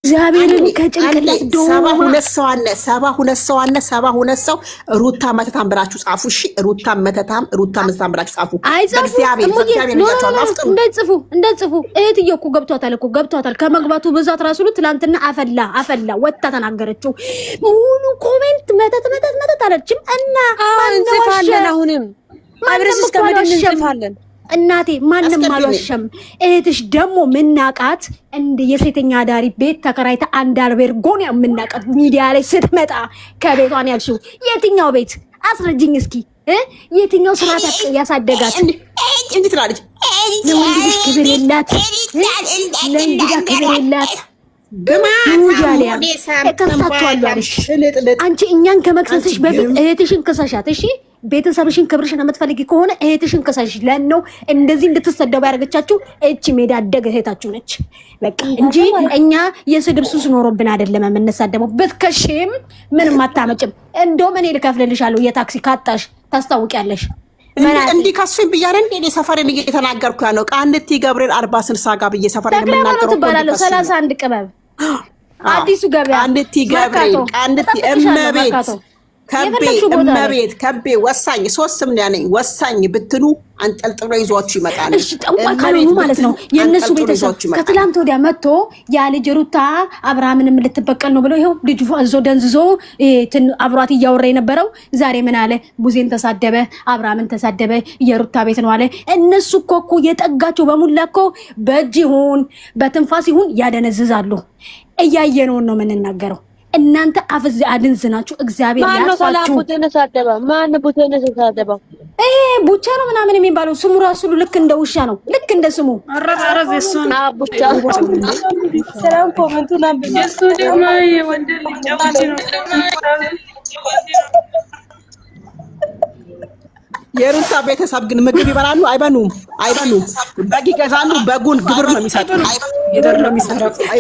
እግዚአብሔርን ከጭንቅላት ሰባ ሁለት ሰው ሩታ መተታም ብላችሁ ጻፉ። እሺ ሩታ መተታም ብላችሁ ጻፉ። እግዚአብሔር እንዳይጽፉ እህትዬ እኮ ገብቷታል። ከመግባቱ ብዛት ራሱ ትላንትና አፈላ ወጣ ተናገረችው። ሙሉ ኮሜንት መተት አለችም እና እንጽፋለን። አሁንም አብረን እስከመደን እንጽፋለን። እናቴ ማንም አልዋሸም። እህትሽ ደግሞ ምናቃት እንደ የሴተኛ አዳሪ ቤት ተከራይታ አንድ አልቤርጎን ምናቃት ሚዲያ ላይ ስትመጣ ከቤቷን ያልሽው የትኛው ቤት አስረጅኝ እስኪ። የትኛው ስርዓት ያሳደጋት እንዴት ትላለች? ለወንድሽ ክብር የላት፣ ለእንግዳ ክብር የላት። አንቺ እኛን ከመክሰስሽ በፊት እህትሽን ክሰሻት። እሺ ቤተሰብሽን ክብርሽን የምትፈልጊ ከሆነ እህትሽን ክሰሽ። ለነው እንደዚህ እንድትሰደቡ ያደርገቻችሁ እቺ ሜዳ አደገ እህታችሁ ነች በቃ እንጂ እኛ የስድብ ሱስ ኖሮብን አይደለም የምንሳደበው። ብትከሽም ምንም አታመጭም። እንደውም እኔ ልከፍልልሻለሁ የታክሲ ካጣሽ ታስታውቂያለሽ። እንዲህ ከሱኝ ብያለሁ እንዴ ሰፈሬን እየተናገርኩ ያለው ቃንቲ ገብርኤል 40-60 ጋር ብዬ ሰፈሬን የምናገረው ተባላለው 31 ቅበብ አዲሱ ገበያ ቃንቲ ገብርኤል ቃንቲ እመቤት ከቤ ወሳኝ ሶስት ስም ነው ያለኝ። ወሳኝ ብትሉ አንጠልጥሎ ይዟችሁ ይመጣል። እሺ ጠንቋይ ካልሆኑ ማለት ነው የነሱ ቤተሰብ ከትላንት ወዲያ መጥቶ ያ ልጅ ሩታ አብርሃምንም ልትበቀል ነው ብሎ ይሄው ልጅ አዞ ደንዝዞ አብሯት እያወራ የነበረው ዛሬ ምን አለ? ቡዜን ተሳደበ፣ አብርሃምን ተሳደበ፣ የሩታ ቤት ነው አለ። እነሱ እኮ የጠጋቸው በሙላ እኮ በእጅ ይሁን በትንፋስ ይሁን ያደነዝዛሉ። እያየነውን ነው የምንናገረው። እናንተ አፍዝ አድንዝናችሁ እግዚአብሔር ያሳችሁ። ማን ቡቴን ተሳደበ? ቡቻ ነው ምናምን የሚባለው ስሙ ራሱ ልክ እንደ ውሻ ነው። ልክ እንደ ስሙ አረብ እሱን ቡቻ ሰላም ኮሜንቱ ናም እሱ ደግሞ የወንድ ልጅ ጫማች ነው። የሩታ ቤተሰብ ግን ምግብ ይበላሉ አይበሉም? በግ ይገዛሉ። በጉን ግብር ነው የሚሰጡት።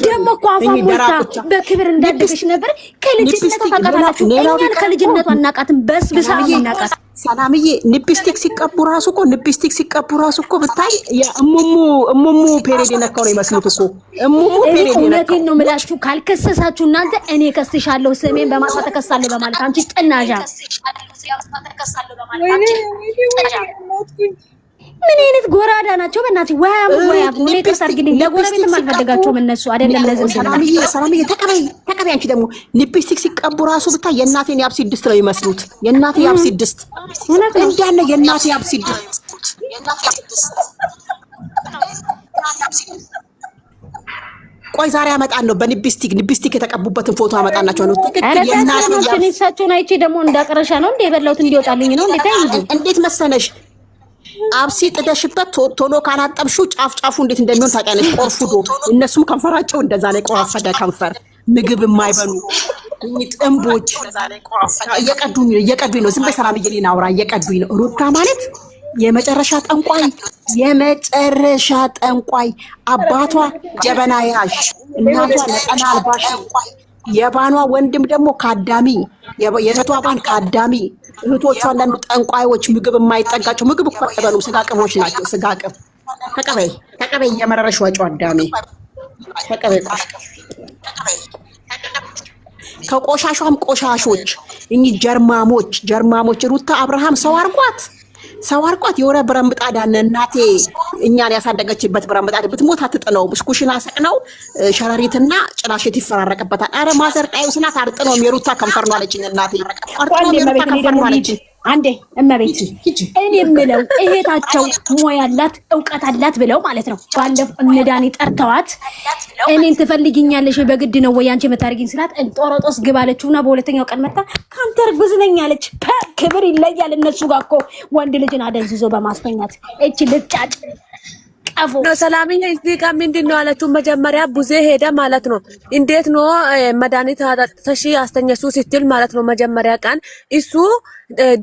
ደግሞ እኮ አፏ በክብር እንዳደገች ነበር። ከልጅነቷ ታውቃታላችሁ። እኛን ከልጅነቷ አናውቃትም። በስብሳ እናውቃት። ሰላምዬ ሊፕስቲክ ሲቀቡ ራሱ እኮ ብታይ እሙሙ ፔሬድ የነካው ነው ይመስሉት እኮ እሙሙ ፔሬድ የነካው። እውነቴን ነው የምላችሁ። ካልከሰሳችሁ እናንተ እኔ ከስሻለሁ፣ ስሜን በማጥፋት ተከሳለሁ በማለት አንቺ ጥናዣ ምን አይነት ጎራዳ ናቸው? በእናትህ ወያም እኔ ተሰርግልኝ ለጎረቤትም አልፈደጋቸውም እነሱ አይደለም። ለዚህ ሰላምዬ ተቀበይ። አንቺ ደግሞ ሊፕስቲክ ሲቀቡ ራሱ ብታይ የእናቴን ያብሲት ድስት ነው ይመስሉት። የእናቴ ያብሲት ድስት እንዳለ የእናቴ ያብሲት ድስት ቆይ ዛሬ አመጣለሁ። በሊፕስቲክ የተቀቡበትን ፎቶ አመጣላችሁ ነው። ትክክል የእናቴ ያብሲት አይቼ ደግሞ እንዳቀረሻ ነው እንደ የበላሁት እንዲወጣልኝ ነው። እንዴት መሰለሽ አብሲ ጥደሽበት ቶሎ ካላጠብሽው ጫፉ እንዴት እንደሚሆን ታውቂያለሽ። ቆርፉዶ እነሱም ከንፈራቸው እንደዛ ላይ ቆራፈደ ከንፈር ምግብ የማይበሉ ጥንቦች እየቀዱኝ ነው። ዝም በይ ሰላም እየሌና አውራ እየቀዱኝ ነው። ሩታ ማለት የመጨረሻ ጠንቋይ አባቷ ጀበና ያዥ፣ እናቷ ነጠላ አልባሽ፣ የባኗ ወንድም ደግሞ ካዳሚ፣ የእህቷ ባል ካዳሚ፣ እህቶቿ አንዳንዱ ጠንቋዮች፣ ምግብ የማይጠጋቸው ምግብ እኮ አይበሉም። ስጋ ቅቦች ናቸው። ስጋ ቅብ ተቀበይ እየመረረሽ ወጪው አዳሚ ተቀበይ። ከቆሻሿም ቆሻሾች እኚህ ጀርማሞች ሩታ አብርሃም ሰው አርጓት የሆነ ብረምጣድ አለ። እናቴ እኛን ያሳደገችበት ብረምጣድ ብትሞት አትጥለውም። ኩሽና ሰቅነው ሸረሪትና ጭላሽት ይፈራረቅበታል። አረ ማዘርጣዩ ስናት አርጥነውም የሩታ ከንፈር ነው አለችኝ እናቴ። አርጥነውም የሩታ ከንፈር ነው አለችኝ። አንዴ እመቤት እኔ የምለው እህታቸው ሞያላት እውቀት አላት ብለው ማለት ነው። ባለፈው እነዳኒ ጠርተዋት እኔን ትፈልጊኛለሽ በግድ ነው ወይ አንቺ መታረጊኝ ስላት እንጦሮጦስ ግባለችውና በሁለተኛው ቀን መጣ ካንተ እርጉዝ ነኝ አለች። ክብር ይለያል። እነሱ ጋር እኮ ወንድ ልጅን አደንዝዞ በማስተኛት እቺ ልጫጭ ቀፎ ነው። ሰላምዬ እዚህ ጋር ምንድን ነው አለችው? መጀመሪያ ቡዜ ሄደ ማለት ነው። እንዴት ነው መድኃኒት አጠጥተሽ አስተኛሱ ስትል ማለት ነው። መጀመሪያ ቀን እሱ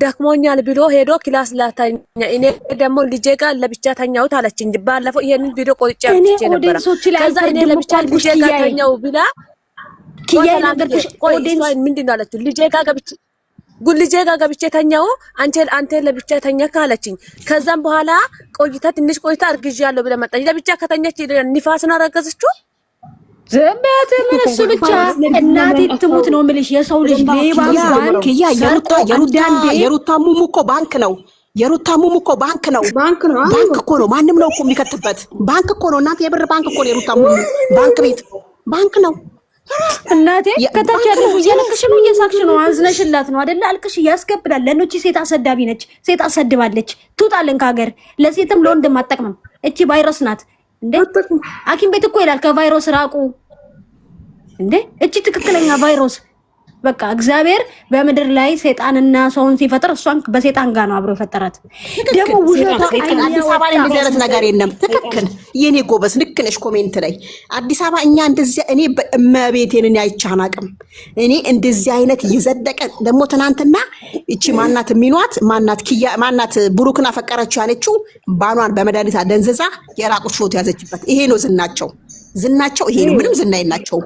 ደክሞኛል ብሎ ሄዶ ክላስ ላተኛ፣ እኔ ደግሞ ልጄ ጋር ለብቻ ተኛሁት አለችኝ። ባለፈው ይሄንን ቪዲዮ ቆይቼ ነበር። ከዛ እኔ ለብቻ ልጄ ጋር ተኛው ብላ ምንድን ነው አለችው? ልጄ ጋር ገብቼ ተኛው አንተ ለብቻ ተኛ ካለችኝ። ከዛም በኋላ ቆይታ ትንሽ ቆይታ አርግዣለሁ ብለ መጣች። ለብቻ ከተኛች ንፋስ ነው አረገዘችው። ዘበት ምን እሱ ብቻ እናቴ ትሙት ነው የምልሽ። የሰው ልጅ ሌባ እንኳን ኪያ የሩታ ሙሙ እኮ ባንክ ነው። የሩታ ሙሙ እኮ ባንክ ነው። ባንክ እኮ ነው። ማንም ነው እኮ የሚከትበት ባንክ እኮ ነው። እናቴ የብር ባንክ እኮ ነው። የሩታ ሙሙ ባንክ ቤት ባንክ ነው። እናቴ ከታች ያለው እያለቅሽ ነው እየሳቅሽ ነው። አዝነሽላት ነው አይደለ? አልቅሽ ያስገብላል። ለኖቺ ሴት አሰዳቢ ነች። ሴት አሰድባለች። ትውጣልን ከሀገር። ለሴትም ለወንድም አጠቅምም። እቺ ቫይረስ ናት እንዴ! ሐኪም ቤት እኮ ይላል ከቫይረስ ራቁ እንዴ! እቺ ትክክለኛ ቫይረስ። በቃ እግዚአብሔር በምድር ላይ ሰይጣንና ሰውን ሲፈጥር እሷን በሰይጣን ጋር ነው አብሮ የፈጠራት። ደግሞ ውሸታ አዲስ አበባ ላይ እንደዚህ አይነት ነገር የለም። ትክክል የኔ ጎበዝ ልክ ነሽ። ኮሜንት ላይ አዲስ አበባ እኛ እንደዚህ እኔ በእመቤቴን አይቻናቅም። እኔ እንደዚህ አይነት እየዘደቀ ደግሞ ትናንትና እቺ ማናት የሚሏት ማናት ኪያ ማናት ብሩክን አፈቀረችው ያለችው ባሏን በመድኃኒት አደንዝዛ የራቁት ፎቶ ያዘችበት። ይሄ ነው ዝናቸው ይሄ ነው። ምንም ዝና የላቸውም።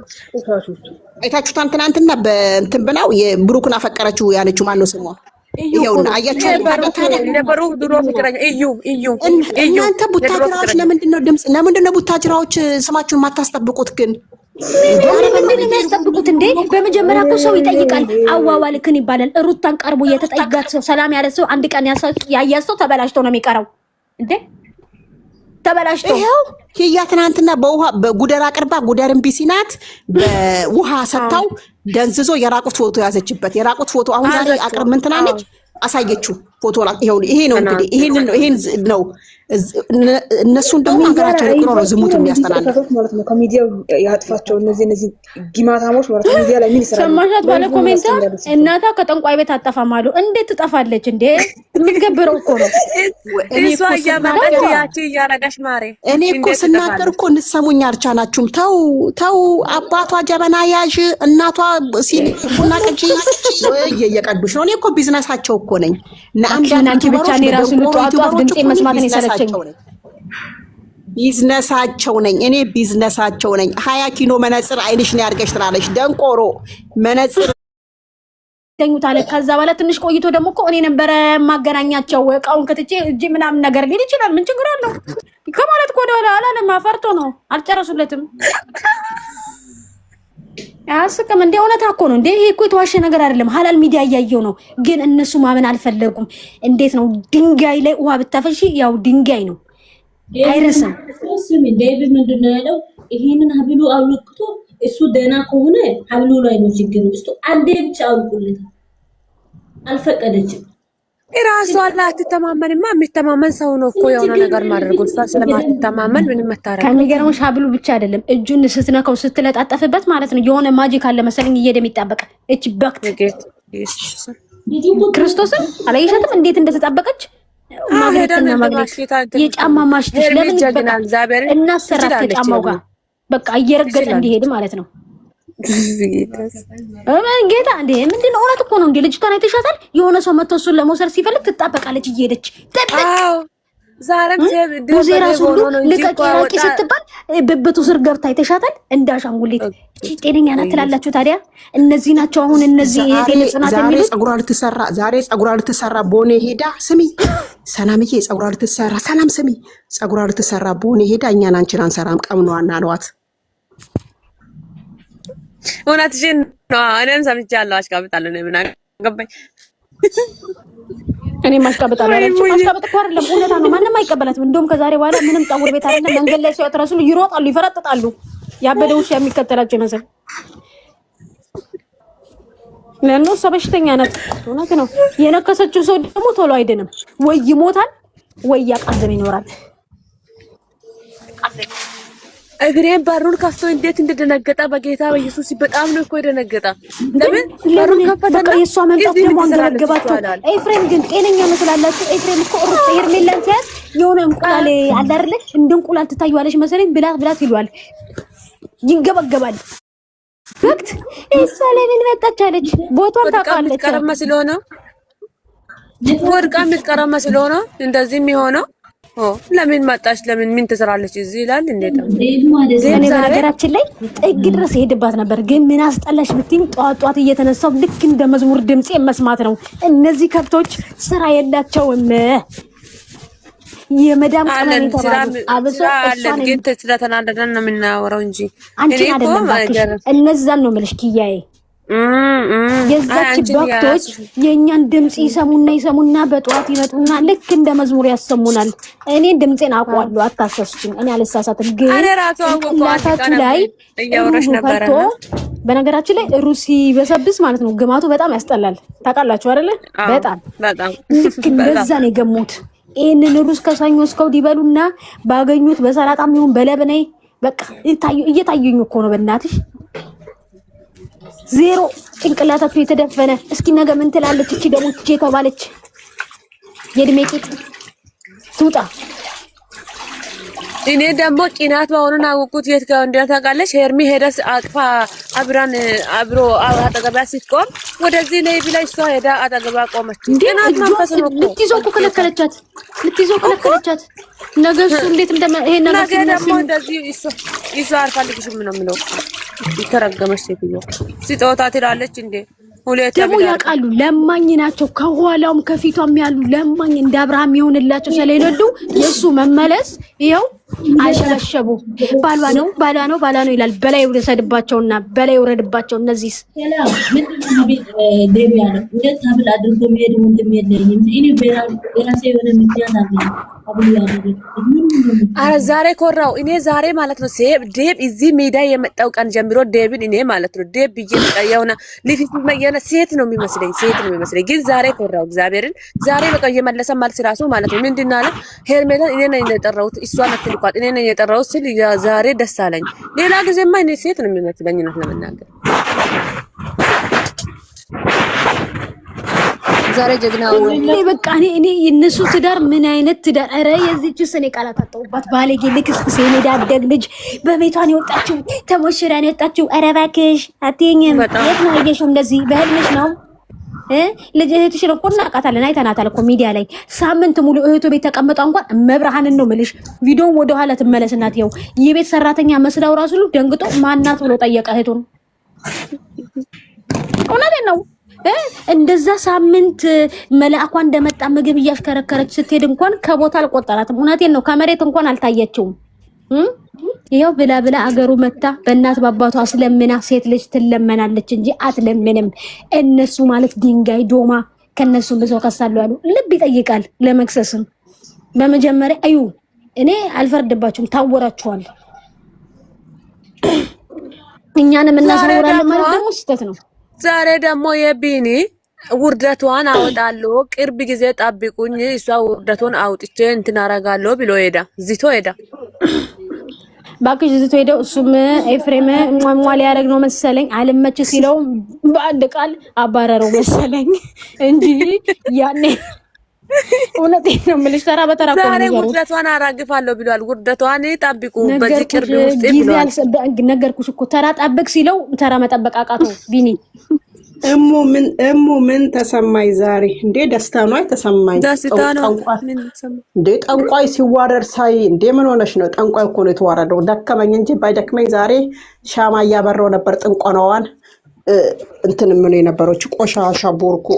አይታችሁታን ትናንትና በእንትን ብለው የብሩክን አፈቀረችው ያለችው ማን ነው ስሟ? ይሄውና አያችሁ። እናንተ ቡታጅራዎች ለምንድን ነው ቡታጅራዎች ስማችሁን የማታስጠብቁት ግን? ምንድን ነው ያስጠብቁት እንዴ? በመጀመሪያ እኮ ሰው ይጠይቃል። አዋዋልክን ይባላል። ሩታን ቀርቦ የተጠጋት ሰው ሰላም ያለ ሰው አንድ ቀን ያያዝ ሰው ተበላሽቶ ነው የሚቀረው እንዴ? ተበላሽቶ ይሄው ኪያ ትናንትና በውሃ በጉደር አቅርባ ጉደር እምቢ ሲናት በውሃ ሰጣው ደንዝዞ የራቁት ፎቶ ያዘችበት። የራቁት ፎቶ አሁን ዛሬ አቅርብ ምን ትናለች አሳየችው ፎቶ ላይ ይሄ ነው እንግዲህ ይሄን ነው እነሱን ደግሞ ሀገራቸው ለቅሮ ነው ዝሙት የሚያስተላልፉት ማለት ነው። ከሚዲያው ያጥፋቸው እነዚህ ጊማታሞች ማለት ነው። ሚዲያ ላይ ምን ይሰራሉ? ሰማሻት ባለ ኮሜንት እናቷ ከጠንቋይ ቤት አጠፋም አሉ። እንዴት ትጠፋለች እንዴ? የምትገብረው እኮ ነው። እሷ ያማጣች ያቺ ያረጋሽ ማሬ እኔ እኮ ስናገር እኮ እንሰሙኝ አልቻላችሁም። ተው አባቷ ጀበና ያዥ እናቷ ሲቡና ቀጂ እየቀዱሽ ነው። እኔ እኮ ቢዝነሳቸው እኮ ነኝ። አንቺ ብቻ ነው ራሱ ልጧጧት ድምጽ መስማት ነው የሰለቸኝ። ቢዝነሳቸው ነኝ እኔ ቢዝነሳቸው ነኝ። 20 ኪሎ መነጽር አይንሽ ነው ያርገሽ ትላለሽ። ደንቆሮ መነጽር ተኙታለ። ከዛ በኋላ ትንሽ ቆይቶ ደግሞ እኮ እኔ ነበረ ማገናኛቸው እቃውን ከትቼ እጂ ምናምን ነገር ሊል ይችላል። ምን ችግር አለው ከማለት እኮ ወደ አላለም። አፈርቶ ነው አልጨረሱለትም። አያስቅም እንዴ? እውነታ እኮ ነው እንዴ? ይሄ እኮ የተዋሸ ነገር አይደለም። ሀላል ሚዲያ እያየው ነው፣ ግን እነሱ ማመን አልፈለጉም። እንዴት ነው ድንጋይ ላይ ውሃ ብታፈሺ ያው ድንጋይ ነው አይረሳም። ስሚ ዴቪድ ምንድን ነው ያለው? ይሄንን ሀብሉ አውልቅቶ እሱ ደህና ከሆነ ሀብሉ ላይ ነው ችግር። እሱ አንዴ ብቻ አውልቁለት አልፈቀደችም። እራሷ ላይ አትተማመንማ። የሚተማመን ሰው ነው እኮ የሆነ ነገር ማድረግ እሷ ስለማትተማመን ምንም መታረቅ። ከሚገርምሽ ሀብሉ ብቻ አይደለም እጁን ስትነካው ስትለጣጠፍበት ማለት ነው የሆነ ማጂክ አለ መሰለኝ እየደም ይጣበቅ። እቺ በክት ክርስቶስን አላየሻትም እንዴት እንደተጣበቀች? ማግኘትና ማግኘት የጫማ ማሽትሽ ለምን ይጀግናል? እግዚአብሔር እናሰራት ከጫማው ጋር በቃ እየረገጠ እንዲሄድ ማለት ነው። ጌታ እንዴ ምንድን ነው? እውነት እኮ ነው እንዴ። ልጅቷን አይተሻታል? የሆነ ሰው መጥቶ እሱን ለመውሰድ ሲፈልግ ትጣበቃለች እየሄደች ተጠቅ ዛሬም ራሱ ሁሉ ልቀቂ ራቂ ስትባል ብብቱ ስር ገብታ አይተሻታል? እንዳሻንጉሊት ጤነኛ ናት ትላላችሁ ታዲያ? እነዚህ ናቸው አሁን እነዚህ የጤነጽናት የሚሉት። ዛሬ ጸጉሯ ልትሰራ ቦኔ ሄዳ ስሚ ሰላምዬ፣ ጸጉሯ ልትሰራ ሰላም ስሚ፣ ጸጉሯ ልትሰራ ቦኔ ሄዳ እኛን አንቺን አንሰራም ቀምነዋና አሏት። እውነትሽን ነው። እኔም ሰምቻለሁ። አሽቃብጣለሁ ነው ምናምን ገባኝ። እኔ ማሽቃበጣለሁ አለች። ማሽቃበጥ እኮ አይደለም እውነታ ነው። ማንንም አይቀበላትም። እንደውም ከዛሬ በኋላ ምንም ጸጉር ቤት አይደለም መንገድ ላይ ሰው ያተረሱ ይሮጣሉ፣ ይፈረጥጣሉ። ያበደ ውሻ የሚከተላቸው ይመስል ለነሱ ሰው በሽተኛ ናት። እውነት ነው። የነከሰችው ሰው ደግሞ ቶሎ አይደንም። ወይ ይሞታል ወይ ያቃዘም ይኖራል። እግሬን በሩን ከፍቶ እንዴት እንደደነገጠ በጌታ በኢየሱስ በጣም ነው እኮ የደነገጠ። ለምን በሩን ከፈተና የሷ መምጣት ደግሞ አንገበገባቸው። ኤፍሬም ግን ጤነኛ ነው ትላላችሁ? ኤፍሬም እኮ ሩጥ ሄርሜላን ሲያዝ የሆነ እንቁላል አለ አይደል? እንደ እንቁላል ትታዩዋለሽ መሰለኝ። ብላት ይሏል፣ ይንገበገባል። ወቅት እሷ ለምን መጣች አለች። ቦታውን ታውቃለች። ቀረማ ስለሆነ ወድቃ የምትቀረማ ስለሆነ እንደዚህ የሚሆነው ለምን መጣች? ለምን ምን ትሰራለች እዚህ ይላል። እንዴት ነው እኔ በነገራችን ላይ ጥግ ድረስ ሄድባት ነበር፣ ግን ምን አስጠላሽ ብትይኝ ጧጧት እየተነሳው ልክ እንደ መዝሙር ድምጽ መስማት ነው። እነዚህ ከብቶች ስራ የላቸውም። የመዳም ቀመን የተባሉ አብሶ እሷን ግን ስለተናደደን ነው የምናወራው እንጂ አንቺን አይደለም ባክሽ፣ እነዛን ነው የምልሽ ኪያዬ። የዛች ባክቶች የእኛን ድምጽ ይሰሙና በጠዋት ይመጡና ልክ እንደ መዝሙር ያሰሙናል። እኔ ድምጼን አውቀዋለሁ፣ አታሰስቱኝ። እኔ አልሳሳትም። ግን ጭንቅላታችሁ ላይ እያወራሽ ነበር። በነገራችን ላይ ሩሲ በሰብስ ማለት ነው ግማቱ በጣም ያስጠላል። ታውቃላችሁ አይደለ? በጣም ልክ እንደዛ ነው የገሙት። ይሄንን ሩስ ከሰኞ እስከ እሑድ ይበሉና ባገኙት በሰላጣም ይሁን በለብነይ በቃ እየታዩኝ እኮ ነው በእናትሽ። ዜሮ ጭንቅላታችሁ የተደፈነ። እስኪ ነገ ምን ትላለች እቺ ደግሞ ትቼ ተባለች የእድሜ ቂጥ ትውጣ። እኔ ደግሞ ቂናት ባሆኑን አውቁት የት ጋር እንደታውቃለች። ሄርሚ ሄደስ አቅፋ አብሮ አጠገባ ስትቆም ወደዚህ ነይ ብላ እሷ ሄዳ አጠገባ ቆመች። ቂናት መንፈስ ነው። ልትይዘው እኮ ከለከለቻት። ነገ እሱ እንዴት ይሄ ነገር ደግሞ እንደዚህ እሷ አልፈልግሽም ነው የሚለው። ይተረገመች ሴትዮ ስጦታ ትላለች እንዴ! ሁለት ደግሞ ያውቃሉ። ለማኝ ናቸው። ከኋላውም ከፊቷም ያሉ ለማኝ እንደ አብርሃም ይሆንላቸው ስለሌሉ የሱ መመለስ ይኸው አሸበሸቡ። ባሏ ነው ይላል። በላይ ይውረድባቸውና በላይ ይውረድባቸው። እነዚህ አረ ዛሬ ኮራው እኔ ዛሬ ማለት ነው። ዴብ እዚህ ሜዳ የመጣው ቀን ጀምሮ ዴብን እኔ ማለት ነው ዴብ ብዬ የሆነ ሊፊት መየነ ሴት ነው የሚመስለኝ። ግን ዛሬ ኮራው እግዚአብሔርን። ዛሬ በቃ እየመለሰ መልስ ራሱ ማለት ነው ምንድን አለ ሄርሜላን እኔ ነኝ የጠራሁት እሷን አትልኳት እኔ ነኝ የጠራሁት ስል ዛሬ ደስ አለኝ። ሌላ ጊዜማ እኔ ሴት ነው የሚመስለኝ ነው ለመናገር። ዛሬ ጀግናው እኔ በቃ እኔ እነሱ ትዳር ምን አይነት ትዳር! አረ የዚህች ሰኔ ቃላት አጣውባት ባለጌ ልክስክስ የሜዳ አደግ ልጅ በቤቷን የወጣችው ተሞሽራን የወጣችው። አረ እባክሽ አትይኝም። የት ነው ያየሽው? እንደዚህ በህልምሽ ነው? ልጅ እህትሽን እኮ እናውቃታለን፣ አይተናታል እኮ ሚዲያ ላይ ሳምንት ሙሉ እህቱ ቤት ተቀምጣ እንኳን መብርሃንን ነው የምልሽ። ቪዲዮውን ወደ ኋላ ትመለስናት። ይኸው የቤት ሰራተኛ መስላው ራሱ ደንግጦ ማናት ብሎ ጠየቀ እህቱን። እውነቴን ነው። እንደዛ ሳምንት መልአኳ እንደመጣ ምግብ እያሽከረከረች ስትሄድ እንኳን ከቦታ አልቆጠራትም። እውነቴን ነው። ከመሬት እንኳን አልታየችውም። ይኸው ብላ አገሩ መታ በእናት በአባቷ አስለምና። ሴት ልጅ ትለመናለች እንጂ አትለምንም። እነሱ ማለት ድንጋይ ዶማ ከነሱ ብዙ ከሳሉ ያሉ ልብ ይጠይቃል ለመክሰስም። በመጀመሪያ እኔ አልፈርድባችሁም፣ ታወራችኋል። እኛንም እናሳውራለን ማለት ደግሞ ስህተት ነው። ዛሬ ደግሞ የቢኒ ውርደቷን አወጣለሁ፣ ቅርብ ጊዜ ጠብቁኝ፣ እሷ ውርደቷን አውጥቼ እንትን አደርጋለሁ ብሎ ዚቶ ሄዳ ባክሽ ዝቶ ሄደው እሱም ኤፍሬም ሟሟ ሊያደርግ ነው መሰለኝ። አልመች ሲለው በአንድ ቃል አባረረው መሰለኝ እንጂ ያኔ እውነቴን ነው የምልሽ። ተራ በተራ እኮ ነው። ውርደቷን አራግፋለሁ ብሏል። ውርደቷን ጠብቁ በዚህ ቅርብ ውስጥ ብሏል። ነገርኩሽ እኮ ተራ ጠብቅ ሲለው ተራ መጠበቅ አቃተው ቢኒ። እሙ ምን ተሰማኝ ዛሬ? እንዴ ደስታ ነው የተሰማኝ። ደስታ ነው እንዴ ጠንቋይ ሲዋረድ ሳይ እንዴ ምን ሆነሽ ነው? ጠንቋይ እኮ ነው የተዋረደው። ደከመኝ እንጂ ባይደክመኝ ዛሬ ሻማ እያበራው ነበር። ጥንቆናዋን እንትን ምን የነበረች ቆሻሻ ቦርኮ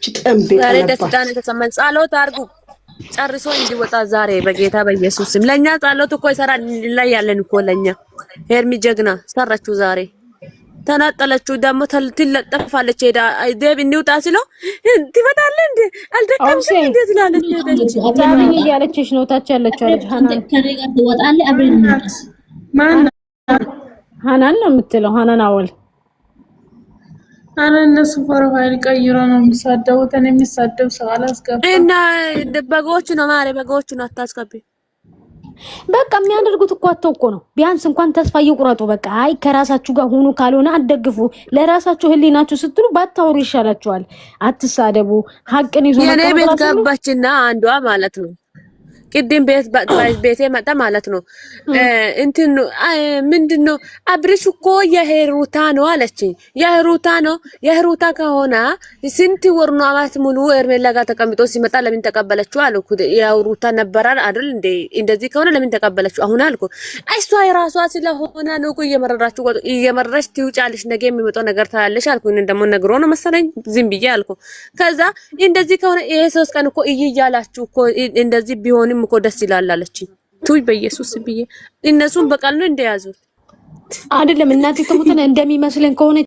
ጭጥምቤ ዛሬ ደስታ ነው የተሰማኝ። ጸሎት አድርጉ ጨርሶ እንዲወጣ ዛሬ በጌታ በኢየሱስ ስም። ለኛ ጸሎት እኮ ይሰራል ላይ ያለን እኮ ለኛ ሄርሚ ጀግና ሰራችሁ ዛሬ። ተናጠለችው ደግሞ ትለጠፋለች። ሄዳ ዴብ እንውጣ ሲለው ትመጣለህ እንዴ አልደከምሽም እንዴ ትላለች። ሄደች አጣብኝ እያለችሽ ነው። ታች ያለችው አለች ሃናን ከኔ ጋር ትወጣለህ አብረን እንውጣ። ማን ሃናን ነው የምትለው? ሃናን አወል እነሱ ፕሮፋይል ቀይሮ ነው የሚሳደቡት። እኔ የሚሳደብ ሰው አላስገባም። እና በጎቹ ነው ማሬ፣ በጎቹ ነው አታስገቢ። በቃ የሚያደርጉት እኮ አተው እኮ ነው። ቢያንስ እንኳን ተስፋ እየቁረጡ በቃ አይ ከራሳችሁ ጋር ሁኑ፣ ካልሆነ አትደግፉ። ለራሳችሁ ህሊናችሁ ስትሉ ባታወሩ ይሻላችኋል። አትሳደቡ። ሀቅን ይዞ የኔ ቤት ገባችና አንዷ ማለት ነው ቅድም ቤቴ መጣ ማለት ነው። እንትን ምንድነው አብርሽ እኮ የሄሩታ ነው አለችኝ። የሄሩታ ከሆነ ስንት ወር ነው አመት ሙሉ ኤርሜላ ጋር ተቀምጦ ሲመጣ ለምን ተቀበለችው አልኩ። የሩታ ነበር አይደል እንዴ? እንደዚህ ከሆነ ለምን ተቀበለችው አሁን አልኩ። እሷ የራሷ ስለሆነ ነው እኮ እየመረረች ትውጫለሽ፣ ነገ የሚመጣው ነገር ታያለሽ አልኩ። እንደሞ ነግሮ ነው መሰለኝ ዝም ብዬ አልኩ። ከዛ እንደዚህ ከሆነ ይሄ 3 ቀን እኮ እያላችሁ እኮ እንደዚህ ቢሆንም እኮ ደስ ይላል አለችኝ። ቱይ በኢየሱስ ብዬ እነሱን በቃል ነው እንደያዙት አይደለም እናቴ ተሙተን እንደሚመስለን ከሆነ